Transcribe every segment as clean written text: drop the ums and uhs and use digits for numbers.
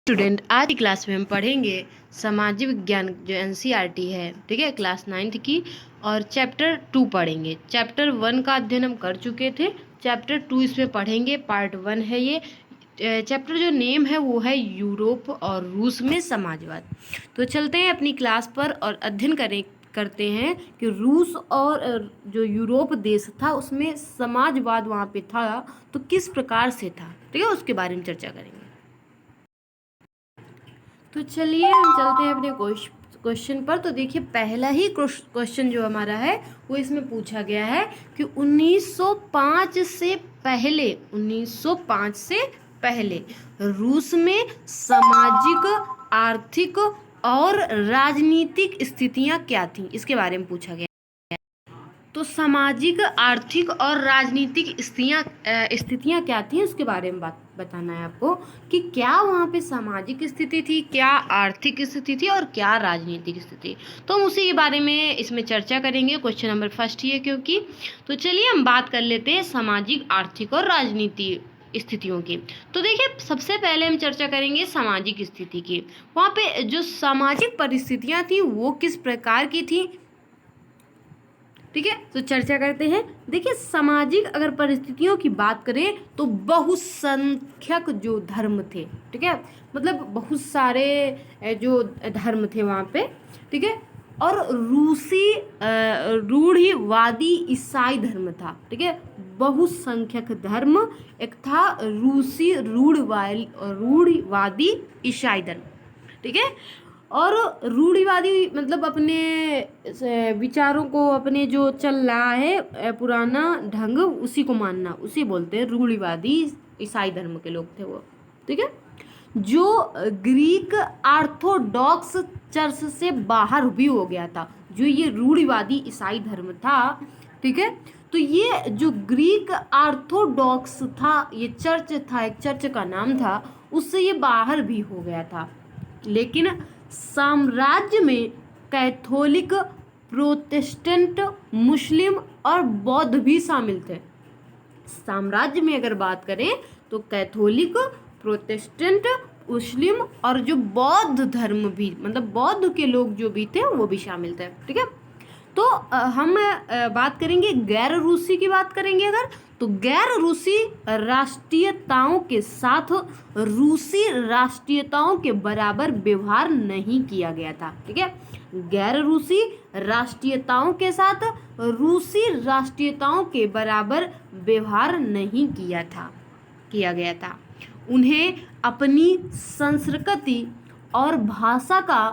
Student, आज की class में हम पढ़ेंगे सामाजिक विज्ञान जो एनसीईआरटी है, ठीक है, क्लास 9th की। और चैप्टर 2 पढ़ेंगे। चैप्टर 1 का अध्ययन हम कर चुके थे। चैप्टर 2 इसमें पढ़ेंगे। पार्ट 1 है ये। चैप्टर जो नेम है वो है यूरोप और रूस में समाजवाद। तो चलते हैं अपनी क्लास पर और अध्ययन करते हैं कि रूस और जो यूरोप देश था उसमें समाजवाद वहाँ पे था तो किस प्रकार से था, ठीक है, उसके बारे में चर्चा करेंगे। तो चलिए हम चलते हैं अपने क्वेश्चन पर। तो देखिए, पहला ही क्वेश्चन जो हमारा है वो इसमें पूछा गया है कि 1905 से पहले रूस में सामाजिक, आर्थिक और राजनीतिक स्थितियां क्या थीं, इसके बारे में पूछा गया। तो सामाजिक, आर्थिक और राजनीतिक स्थितियां क्या थी उसके बारे में बात बताना है आपको कि क्या वहाँ पे सामाजिक स्थिति थी, क्या आर्थिक स्थिति थी और क्या राजनीतिक स्थिति। तो हम उसी के बारे में इसमें चर्चा करेंगे। क्वेश्चन नंबर फर्स्ट ही है क्योंकि। तो चलिए हम बात कर लेते हैं सामाजिक, आर्थिक और राजनीतिक स्थितियों की। तो देखिए, सबसे पहले हम चर्चा करेंगे सामाजिक स्थिति की। वहाँ पे जो सामाजिक परिस्थितियाँ थी वो किस प्रकार की थी, ठीक है। तो चर्चा करते हैं। देखिए, सामाजिक अगर परिस्थितियों की बात करें तो बहुसंख्यक जो धर्म थे, ठीक है, मतलब बहुत सारे जो धर्म थे वहाँ पे, ठीक है। और रूसी रूढ़िवादी ईसाई धर्म था, ठीक है। बहुसंख्यक धर्म एक था रूसी रूढ़िवादी ईसाई धर्म, ठीक है। और रूढ़िवादी मतलब अपने विचारों को, अपने जो चल रहा है पुराना ढंग, उसी को मानना, उसी बोलते हैं रूढ़िवादी ईसाई धर्म के लोग थे वो, ठीक है। जो ग्रीक ऑर्थोडॉक्स चर्च से बाहर भी हो गया था, जो ये रूढ़िवादी ईसाई धर्म था, ठीक है। तो ये जो ग्रीक ऑर्थोडॉक्स था, ये चर्च था, एक चर्च का नाम था, उससे ये बाहर भी हो गया था। लेकिन साम्राज्य में कैथोलिक, प्रोटेस्टेंट, मुस्लिम और बौद्ध भी शामिल थे। साम्राज्य में अगर बात करें तो कैथोलिक, प्रोटेस्टेंट, मुस्लिम और जो बौद्ध धर्म भी, मतलब बौद्ध के लोग जो भी थे वो भी शामिल थे, ठीक है। तो हम बात करेंगे गैर रूसी की बात करेंगे अगर, तो गैर रूसी राष्ट्रीयताओं के साथ रूसी राष्ट्रीयताओं के बराबर व्यवहार नहीं किया गया था, ठीक है। गैर रूसी राष्ट्रीयताओं के साथ रूसी राष्ट्रीयताओं के बराबर व्यवहार नहीं किया गया था। उन्हें अपनी संस्कृति और भाषा का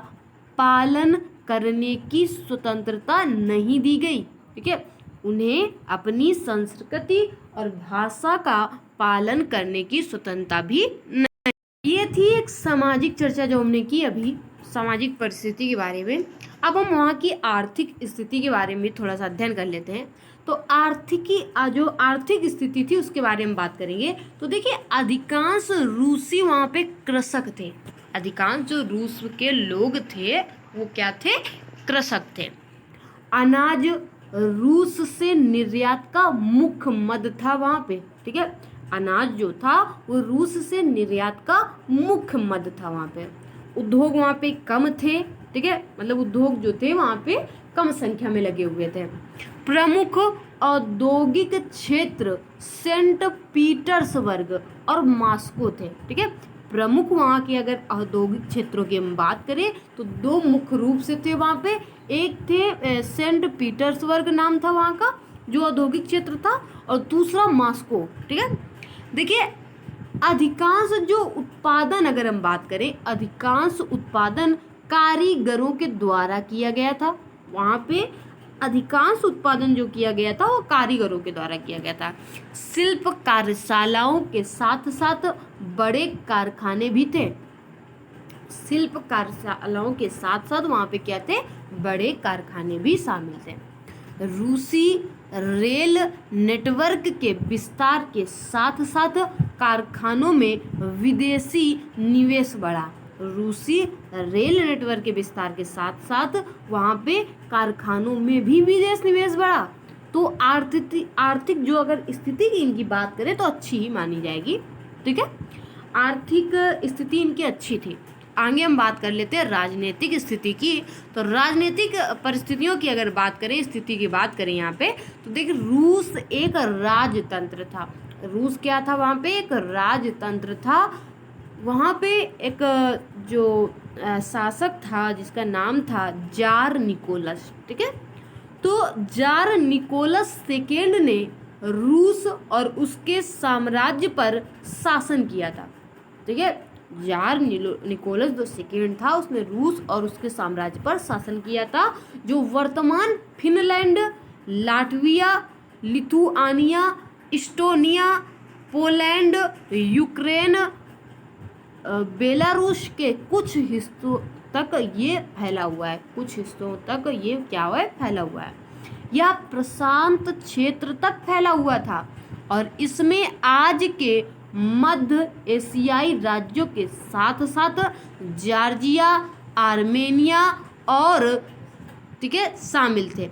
पालन करने की स्वतंत्रता नहीं दी गई, ठीक है। उन्हें अपनी संस्कृति और भाषा का पालन करने की स्वतंत्रता भी नहीं। ये थी एक सामाजिक चर्चा जो हमने की अभी, सामाजिक परिस्थिति के बारे में। अब हम वहाँ की आर्थिक स्थिति के बारे में थोड़ा सा अध्ययन कर लेते हैं। तो जो आर्थिक स्थिति थी उसके बारे में बात करेंगे। तो देखिए, अधिकांश रूसी वहाँ पे कृषक थे। अधिकांश जो रूस के लोग थे वो क्या थे, कृषक थे। अनाज रूस से निर्यात का मुख्य मद था वहाँ पे, ठीक है। अनाज जो था वो रूस से निर्यात का मुख्य मद था वहाँ पे। उद्योग वहाँ पे कम थे, ठीक है, मतलब उद्योग जो थे वहाँ पे कम संख्या में लगे हुए थे। प्रमुख औद्योगिक क्षेत्र सेंट पीटर्सबर्ग और मॉस्को थे, ठीक है। प्रमुख वहाँ के अगर औद्योगिक क्षेत्रों की हम बात करें तो दो मुख्य रूप से थे वहाँ पे। एक थे सेंट पीटर्सबर्ग नाम था वहाँ का जो औद्योगिक क्षेत्र था, और दूसरा मॉस्को, ठीक है। देखिए, अधिकांश जो उत्पादन अगर हम बात करें, अधिकांश उत्पादन कारीगरों के द्वारा किया गया था वहाँ पे। अधिकांश उत्पादन जो किया गया था वो कारीगरों के द्वारा किया गया था। शिल्प कार्यशालाओं के साथ साथ बड़े कारखाने भी थे। शिल्प कार्यशालाओं के साथ साथ वहाँ पे क्या थे, बड़े कारखाने भी शामिल थे। रूसी रेल नेटवर्क के विस्तार के साथ साथ कारखानों में विदेशी निवेश बढ़ा। रूसी रेल नेटवर्क के विस्तार के साथ साथ वहाँ पे कारखानों में भी विदेश निवेश बढ़ा। तो आर्थिक जो अगर स्थिति की इनकी बात करें तो अच्छी ही मानी जाएगी, ठीक है। आर्थिक स्थिति इनकी अच्छी थी। आगे हम बात कर लेते हैं राजनीतिक स्थिति की। तो राजनीतिक परिस्थितियों की अगर बात करें, स्थिति की बात करें यहाँ पे, तो देखिए रूस एक राजतंत्र था। रूस क्या था? वहाँ पे एक राजतंत्र था। वहाँ पे एक जो शासक था जिसका नाम था जार निकोलस। ठीक है, तो जार निकोलस सेकेंड ने रूस और उसके साम्राज्य पर शासन किया था। ठीक है, जार निकोलस जो सेकेंड था उसने रूस और उसके साम्राज्य पर शासन किया था, जो वर्तमान Finland, Latvia, Lithuania, Estonia, Poland, Ukraine, Belarus के कुछ हिस्सों तक ये फैला हुआ है। कुछ हिस्सों तक ये क्या हुआ है? फैला हुआ है। यह प्रशांत क्षेत्र तक फैला हुआ था और इसमें आज के मध्य एशियाई राज्यों के साथ साथ जॉर्जिया, आर्मेनिया और ठीक है शामिल थे,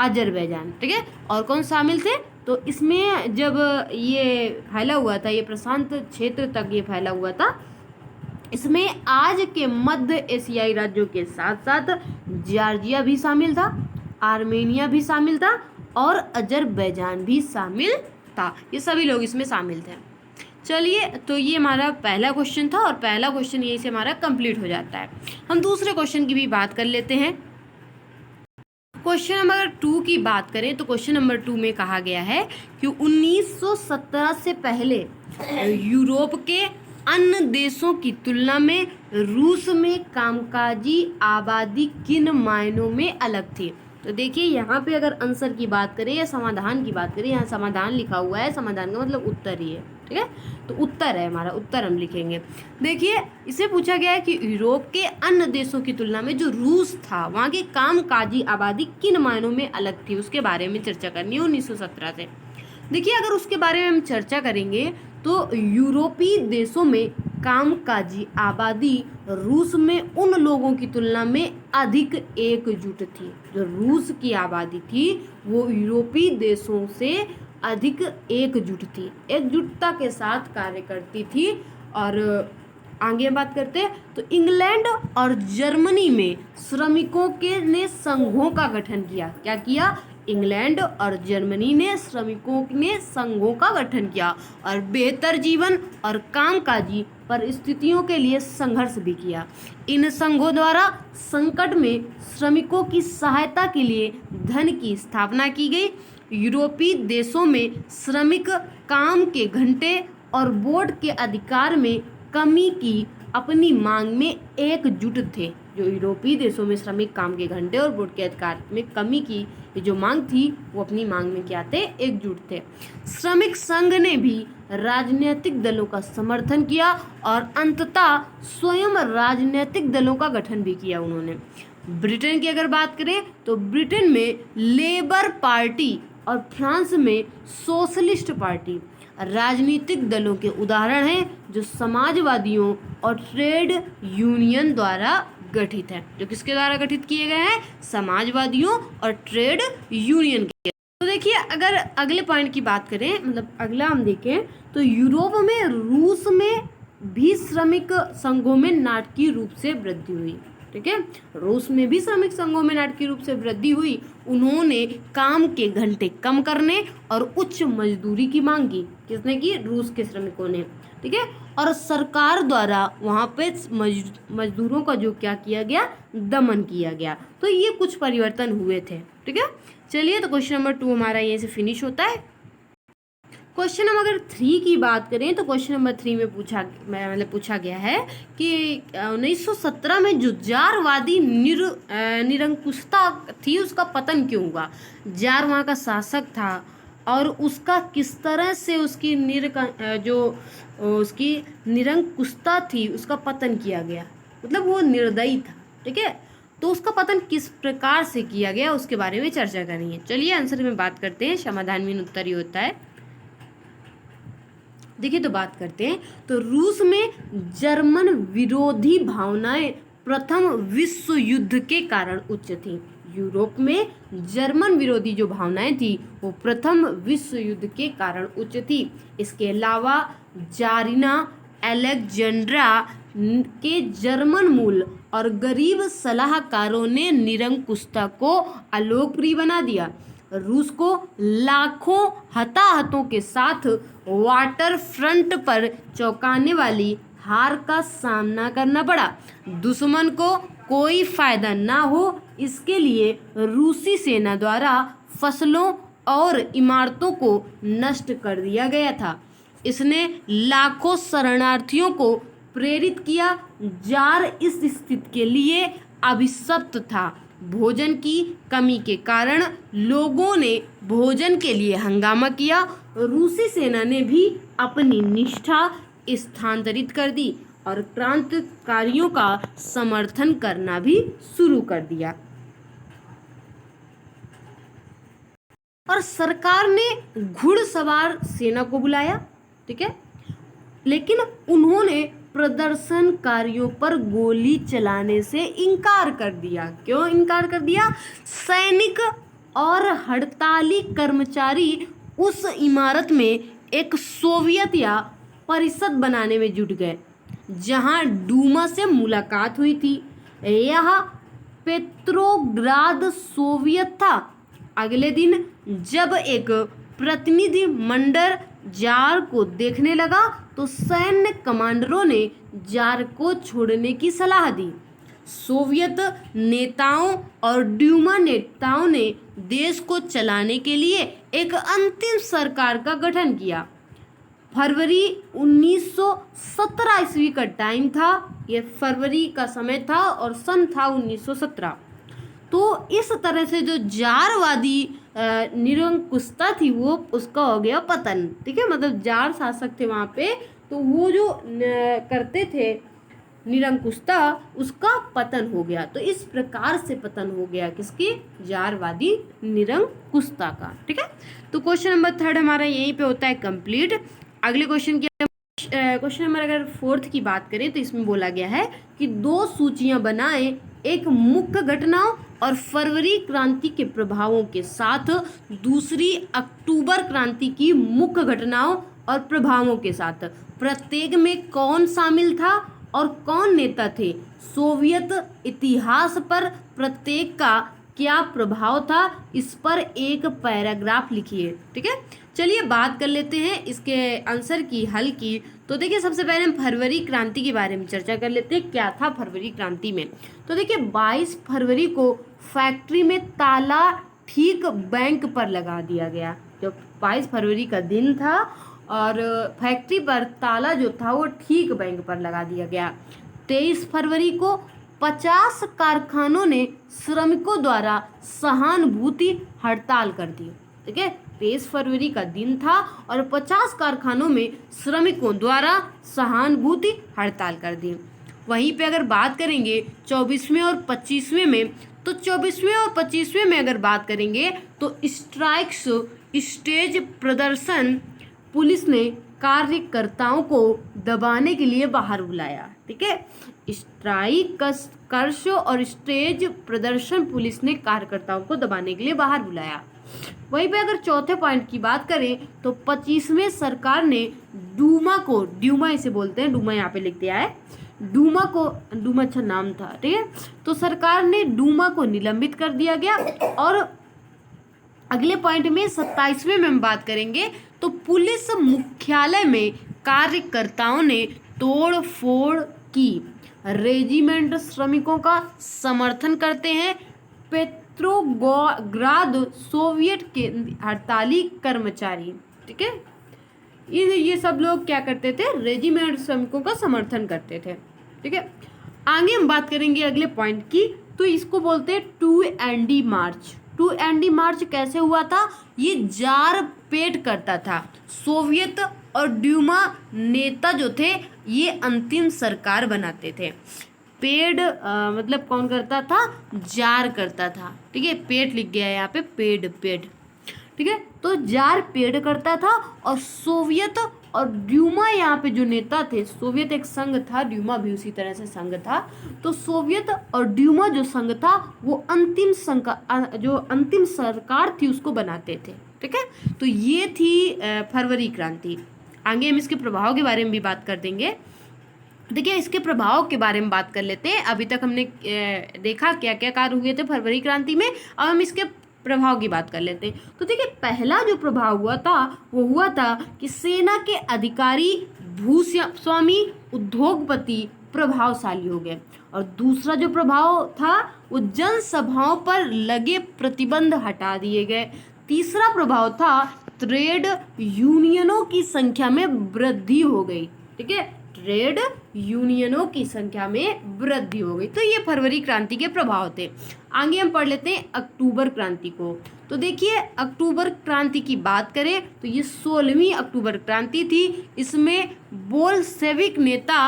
अजरबैजान। ठीक है, और कौन शामिल थे? तो इसमें जब ये फैला हुआ था, ये प्रशांत क्षेत्र तक ये फैला हुआ था, इसमें आज के मध्य एशियाई राज्यों के साथ साथ जॉर्जिया भी शामिल था, आर्मेनिया भी शामिल था और अजरबैजान भी शामिल था। ये सभी लोग इसमें शामिल थे। चलिए, तो ये हमारा पहला क्वेश्चन था और पहला क्वेश्चन यहीं से हमारा कंप्लीट हो जाता है। हम दूसरे क्वेश्चन की भी बात कर लेते हैं। क्वेश्चन नंबर 2 की बात करें तो क्वेश्चन नंबर 2 में कहा गया है कि 1917 से पहले यूरोप के अन्य देशों की तुलना में रूस में कामकाजी आबादी किन मायनों में अलग थी। तो देखिए यहाँ पे अगर आंसर की बात करें या समाधान की बात करें, यहाँ समाधान लिखा हुआ है, समाधान का मतलब उत्तर ही है। ठीक है, तो उत्तर है हमारा, उत्तर हम लिखेंगे। देखिए, इसे पूछा गया है कि यूरोप के अन्य देशों की तुलना में जो रूस था वहाँ की कामकाजी आबादी किन मायनों में अलग थी, उसके बारे में चर्चा करनी है 1917 से। देखिए, अगर उसके बारे में हम चर्चा करेंगे तो यूरोपीय देशों में कामकाजी आबादी रूस में उन लोगों की तुलना में अधिक एकजुट थी। जो रूस की आबादी थी वो यूरोपीय देशों से अधिक एकजुट थी, एकजुटता के साथ कार्य करती थी। और आगे बात करते हैं तो इंग्लैंड और जर्मनी में श्रमिकों के ने संघों का गठन किया। क्या किया? इंग्लैंड और जर्मनी ने श्रमिकों ने संघों का गठन किया और बेहतर जीवन और कामकाजी परिस्थितियों के लिए संघर्ष भी किया। इन संघों द्वारा संकट में श्रमिकों की सहायता के लिए धन की स्थापना की गई। यूरोपीय देशों में श्रमिक काम के घंटे और वोट के अधिकार में कमी की अपनी मांग में एकजुट थे। जो यूरोपीय देशों में श्रमिक काम के घंटे और वोट के अधिकार में कमी की जो मांग थी वो अपनी मांग में क्या थे? एकजुट थे। श्रमिक संघ ने भी राजनीतिक दलों का समर्थन किया और अंततः स्वयं राजनीतिक दलों का गठन भी किया उन्होंने। ब्रिटेन की अगर बात करें तो ब्रिटेन में लेबर पार्टी और फ्रांस में सोशलिस्ट पार्टी राजनीतिक दलों के उदाहरण हैं जो समाजवादियों और ट्रेड यूनियन द्वारा गठित है। जो किसके द्वारा गठित किए गए हैं? समाजवादियों और ट्रेड यूनियन के। तो देखिए, अगर अगले पॉइंट की बात करें, मतलब अगला हम देखें तो यूरोप में रूस में भी श्रमिक संघों में नाटकीय रूप से वृद्धि हुई। ठीक है, रूस में भी श्रमिक संघों में नाटकीय रूप से वृद्धि हुई। उन्होंने काम के घंटे कम करने और उच्च मजदूरी की मांग की। किसने की? रूस के श्रमिकों ने। ठीक है, और सरकार द्वारा वहाँ पे मजदूरों का जो क्या किया गया? दमन किया गया। तो ये कुछ परिवर्तन हुए थे। ठीक है, चलिए, तो क्वेश्चन नंबर 2 हमारा यहीं से फिनिश होता है। क्वेश्चन नंबर 3 की बात करें तो क्वेश्चन नंबर 3 में पूछा गया है कि 1917 में जो जारवादी निरंकुशता थी उसका पतन क्यों हुआ। जार वहाँ का शासक था और उसका किस तरह से उसकी उसकी निरंकुशता थी उसका पतन किया गया, मतलब वो निर्दयी था। ठीक है, तो उसका पतन किस प्रकार से किया गया उसके बारे में चर्चा करेंगे। चलिए, आंसर में बात करते हैं। समाधान में उत्तर ही होता है। देखिए, तो बात करते हैं तो रूस में जर्मन विरोधी भावनाएं प्रथम विश्व युद्ध के कारण उच्च थी। यूरोप में जर्मन विरोधी जो भावनाएं थी वो प्रथम विश्व युद्ध के कारण उच्च थी। इसके अलावा जारिना अलेक्जेंड्रा के जर्मन मूल और गरीब सलाहकारों ने निरंकुशता को अलोकप्रिय बना दिया। रूस को लाखों हताहतों के साथ वाटर फ्रंट पर चौंकाने वाली हार का सामना करना पड़ा। दुश्मन को कोई फायदा ना हो इसके लिए रूसी सेना द्वारा फसलों और इमारतों को नष्ट कर दिया गया था। इसने लाखों शरणार्थियों को प्रेरित किया। जार इस स्थिति के लिए अभिशप्त था। भोजन की कमी के कारण लोगों ने भोजन के लिए हंगामा किया। रूसी सेना ने भी अपनी निष्ठा स्थानांतरित कर दी और क्रांतिकारियों का समर्थन करना भी शुरू कर दिया। और सरकार ने घुड़सवार सेना को बुलाया, ठीक है, लेकिन उन्होंने प्रदर्शनकारियों पर गोली चलाने से इनकार कर दिया। क्यों इनकार कर दिया? सैनिक और हड़ताली कर्मचारी उस इमारत में एक सोवियत या परिषद बनाने में जुट गए जहां डूमा से मुलाकात हुई थी। यह पेट्रोग्राद सोवियत था। अगले दिन जब एक प्रतिनिधि मंडल जार को देखने लगा तो सैन्य कमांडरों ने जार को छोड़ने की सलाह दी। सोवियत नेताओं और ड्यूमा नेताओं ने देश को चलाने के लिए एक अंतिम सरकार का गठन किया। फरवरी 1917 ईस्वी का टाइम था, ये फरवरी का समय था और सन था 1917। तो इस तरह से जो जारवादी निरंकुशता थी वो उसका हो गया पतन, ठीक है, मतलब जार शासक थे वहाँ पे, तो वो जो करते थे निरंकुशता उसका पतन हो गया। तो इस प्रकार से पतन हो गया किसकी? जारवादी निरंकुशता का, ठीक है। तो क्वेश्चन नंबर 3 हमारा यहीं पे होता है कंप्लीट। अगले क्वेश्चन क्वेश्चन नंबर अगर 4 की बात करें तो इसमें बोला गया है कि 2 सूचियां बनाएं, एक मुख्य घटनाओं और फरवरी क्रांति के प्रभावों के साथ दूसरी अक्टूबर क्रांति की मुख्य घटनाओं और प्रभावों के साथ। प्रत्येक में कौन शामिल था और कौन नेता थे? सोवियत इतिहास पर प्रत्येक का क्या प्रभाव था? इस पर एक पैराग्राफ लिखिए, ठीक है। चलिए बात कर लेते हैं इसके आंसर की, हल की। तो देखिए सबसे पहले हम फरवरी क्रांति के बारे में चर्चा कर लेते हैं। क्या था फरवरी क्रांति में? तो देखिए 22 फरवरी को फैक्ट्री में ताला ठीक बैंक पर लगा दिया गया। जो 22 फरवरी का दिन था और फैक्ट्री पर ताला जो था वो ठीक बैंक पर लगा दिया गया। 23 फरवरी को 50 कारखानों ने श्रमिकों द्वारा सहानुभूति हड़ताल कर दी, ठीक है। 23 फरवरी का दिन था और 50 कारखानों में श्रमिकों द्वारा सहानुभूति हड़ताल कर दी। वहीं पे अगर बात करेंगे 24वें और 25वें में, तो 24वें और 25वें में अगर बात करेंगे तो स्ट्राइक्स स्टेज प्रदर्शन पुलिस ने कार्यकर्ताओं को दबाने के लिए बाहर बुलाया, ठीक है। स्ट्राइक कर्ष और स्टेज प्रदर्शन पुलिस ने कार्यकर्ताओं को दबाने के लिए बाहर बुलाया। वहीं पे अगर चौथे पॉइंट की बात करें तो 25वें सरकार ने डूमा को, डूमा इसे बोलते हैं, डूमा यहाँ पे लिख दिया है, डूमा को, डूमा अच्छा नाम था, ठीक है। तो सरकार ने डूमा को निलंबित कर दिया गया। और अगले पॉइंट में 27वें में हम बात करेंगे तो पुलिस मुख्यालय में कार्यकर्ताओं ने तोड़ फोड़ की। रेजिमेंट श्रमिकों का समर्थन करते हैं। पेट्रोग्राद सोवियत के हड़ताली कर्मचारी, ठीक है, ये सब लोग क्या करते थे? रेजिमेंट श्रमिकों का समर्थन करते थे, ठीक है। आगे हम बात करेंगे अगले पॉइंट की, तो इसको बोलते हैं 2 मार्च। 2 मार्च कैसे हुआ था? ये जार पेट करता था। सोवियत और ड्यूमा नेता जो थे ये अंतिम सरकार बनाते थे। पेड मतलब कौन करता था? जार करता था, ठीक है। पेट लिख गया है यहाँ पे, पेड, ठीक है। तो जार पेड करता था और सोवियत और ड्यूमा यहाँ पे जो नेता थे, सोवियत एक संघ था, ड्यूमा भी उसी तरह से संघ था। तो सोवियत और ड्यूमा जो संघ था वो अंतिम संघ जो अंतिम सरकार थी उसको बनाते थे, ठीक है। तो ये थी फरवरी क्रांति। आगे हम इसके प्रभाव के बारे में भी बात कर देंगे। देखिए इसके प्रभाव के बारे में बात कर लेते हैं। अभी तक हमने देखा क्या क्या कार्य हुए थे फरवरी क्रांति में, अब हम इसके प्रभाव की बात कर लेते हैं। तो देखिए पहला जो प्रभाव हुआ था वो हुआ था कि सेना के अधिकारी, भूस्वामी, उद्योगपति प्रभावशाली हो गए। और दूसरा जो प्रभाव था वो जनसभाओं पर लगे प्रतिबंध हटा दिए गए। तीसरा प्रभाव था ट्रेड यूनियनों की संख्या में वृद्धि हो गई। ठीक है, ट्रेड यूनियनों की संख्या में वृद्धि हो गई। तो ये फरवरी क्रांति के प्रभाव थे। आगे हम पढ़ लेते हैं अक्टूबर क्रांति को। तो देखिए अक्टूबर क्रांति की बात करें तो ये 16वीं अक्टूबर क्रांति थी। इसमें बोल्शेविक नेता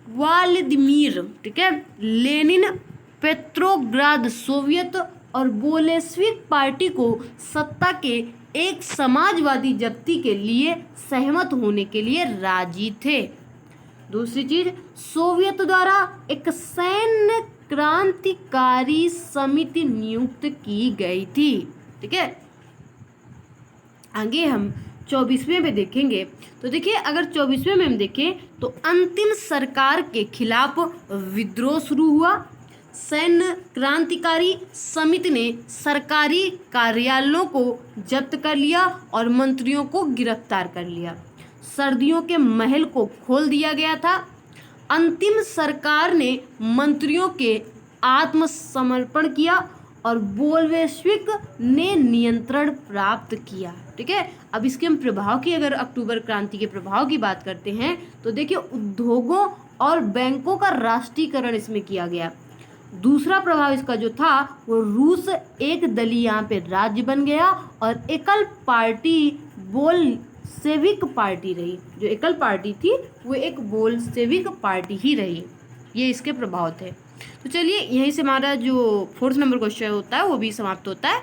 व्लादिमीर, ठीक है, लेनिन पेट्रोग्राद सोवियत और बोल्शेविक पार्टी को सत्ता के एक समाजवादी जब्ती के लिए सहमत होने के लिए राजी थे। दूसरी चीज, सोवियत द्वारा एक सैन्य क्रांतिकारी समिति नियुक्त की गई थी। ठीक है, आगे हम 24वें में देखेंगे। तो देखिए अगर 24वें में हम देखें तो अंतिम सरकार के खिलाफ विद्रोह शुरू हुआ। सैन्य क्रांतिकारी समिति ने सरकारी कार्यालयों को जब्त कर लिया और मंत्रियों को गिरफ्तार कर लिया। सर्दियों के महल को खोल दिया गया था। अंतिम सरकार ने मंत्रियों के आत्मसमर्पण किया और बोल्शेविक ने नियंत्रण प्राप्त किया। ठीक है, अब इसके हम प्रभाव की, अगर अक्टूबर क्रांति के प्रभाव की बात करते हैं तो देखिए उद्योगों और बैंकों का राष्ट्रीयकरण इसमें किया गया। दूसरा प्रभाव इसका जो था वो रूस एक दलीय यहाँ पे राज्य बन गया और एकल पार्टी बोल्शेविक पार्टी रही। जो एकल पार्टी थी वो एक बोल्शेविक पार्टी ही रही। ये इसके प्रभाव थे। तो चलिए यहीं से हमारा जो 4th नंबर क्वेश्चन होता है वो भी समाप्त होता है।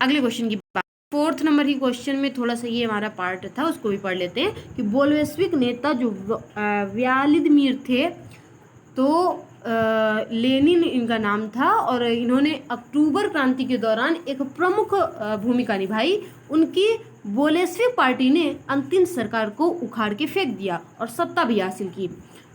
अगले क्वेश्चन की बात, 4th नंबर की क्वेश्चन में थोड़ा सा ये हमारा पार्ट था उसको भी पढ़ लेते हैं कि बोल्शेविक नेता जो व्लादिमीर थे, तो लेनिन इनका नाम था और इन्होंने अक्टूबर क्रांति के दौरान एक प्रमुख भूमिका निभाई। उनकी बोल्शेविक पार्टी ने अंतिम सरकार को उखाड़ के फेंक दिया और सत्ता भी हासिल की।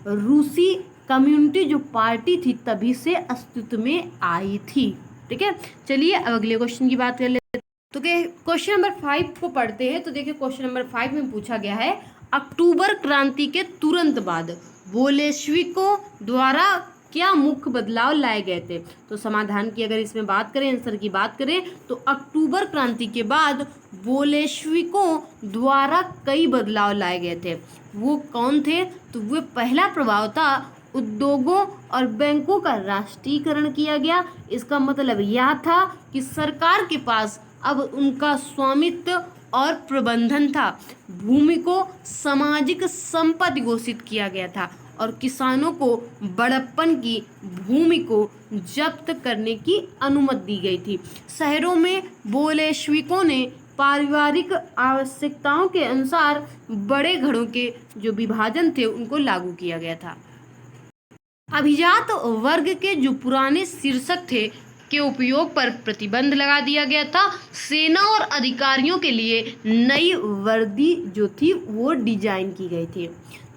रूसी कम्युनिटी जो पार्टी थी तभी से अस्तित्व में आई थी। ठीक है, चलिए अब अगले क्वेश्चन की बात कर लेते हैं। तो क्वेश्चन नंबर 5 को पढ़ते हैं। तो देखिए क्वेश्चन नंबर 5 में पूछा गया है अक्टूबर क्रांति के तुरंत बाद बोल्शेविकों द्वारा क्या मुख्य बदलाव लाए गए थे। तो समाधान की अगर इसमें बात करें, आंसर की बात करें तो अक्टूबर क्रांति के बाद बोल्शेविकों द्वारा कई बदलाव लाए गए थे। वो कौन थे? तो वो पहला प्रभाव था उद्योगों और बैंकों का राष्ट्रीयकरण किया गया। इसका मतलब यह था कि सरकार के पास अब उनका स्वामित्व और प्रबंधन था। भूमि को सामाजिक संपत्ति घोषित किया गया था और किसानों को बड़प्पन की भूमि को जब्त करने की अनुमति दी गई थी। शहरों में बोल्शेविकों ने पारिवारिक आवश्यकताओं के अनुसार बड़े घरों के जो विभाजन थे उनको लागू किया गया था। अभिजात वर्ग के जो पुराने शीर्षक थे के उपयोग पर प्रतिबंध लगा दिया गया था। सेना और अधिकारियों के लिए नई वर्दी जो थी वो डिजाइन की गई थी।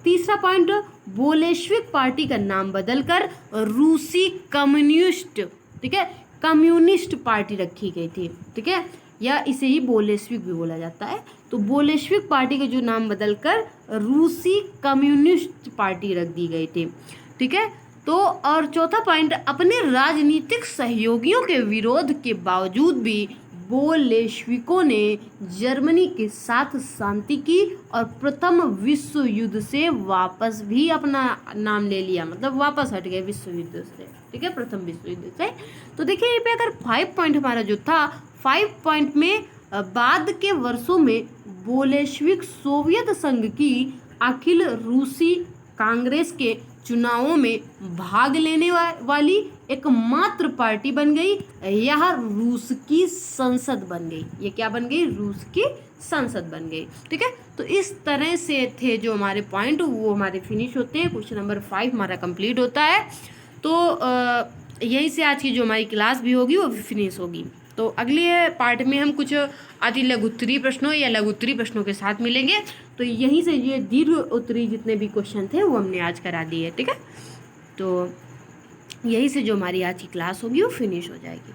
तीसरा पॉइंट, बोल्शेविक पार्टी का नाम बदलकर रूसी कम्युनिस्ट, ठीक है, कम्युनिस्ट पार्टी रखी गई थी। ठीक है, या इसे ही बोल्शेविक भी बोला जाता है। तो बोल्शेविक पार्टी का जो नाम बदलकर रूसी कम्युनिस्ट पार्टी रख दी गई थी। ठीक है, तो और चौथा पॉइंट, अपने राजनीतिक सहयोगियों के विरोध के बावजूद भी बोल्शेविकों ने जर्मनी के साथ शांति की और प्रथम विश्व युद्ध से वापस भी अपना नाम ले लिया, मतलब वापस हट गए विश्व युद्ध से। ठीक है, प्रथम विश्व युद्ध से। तो देखिए यहाँ पे अगर 5 पॉइंट हमारा जो था, 5 पॉइंट में बाद के वर्षों में बोल्शेविक सोवियत संघ की अखिल रूसी कांग्रेस के चुनावों में भाग लेने वाली एकमात्र पार्टी बन गई। यह रूस की संसद बन गई। ये क्या बन गई? रूस की संसद बन गई। ठीक है, तो इस तरह से थे जो हमारे पॉइंट वो हमारे फिनिश होते हैं। क्वेश्चन नंबर 5 हमारा कंप्लीट होता है। तो यहीं से आज की जो हमारी क्लास भी होगी वो भी फिनिश होगी। तो तो अगले पार्ट में हम कुछ अति लघुत्तरीय प्रश्नों या लघुत्तरीय प्रश्नों के साथ मिलेंगे। तो यहीं से ये दीर्घ उत्तरीय जितने भी क्वेश्चन थे वो हमने आज करा दिए, ठीक है। तो यहीं से जो हमारी आज की क्लास होगी वो फिनिश हो जाएगी।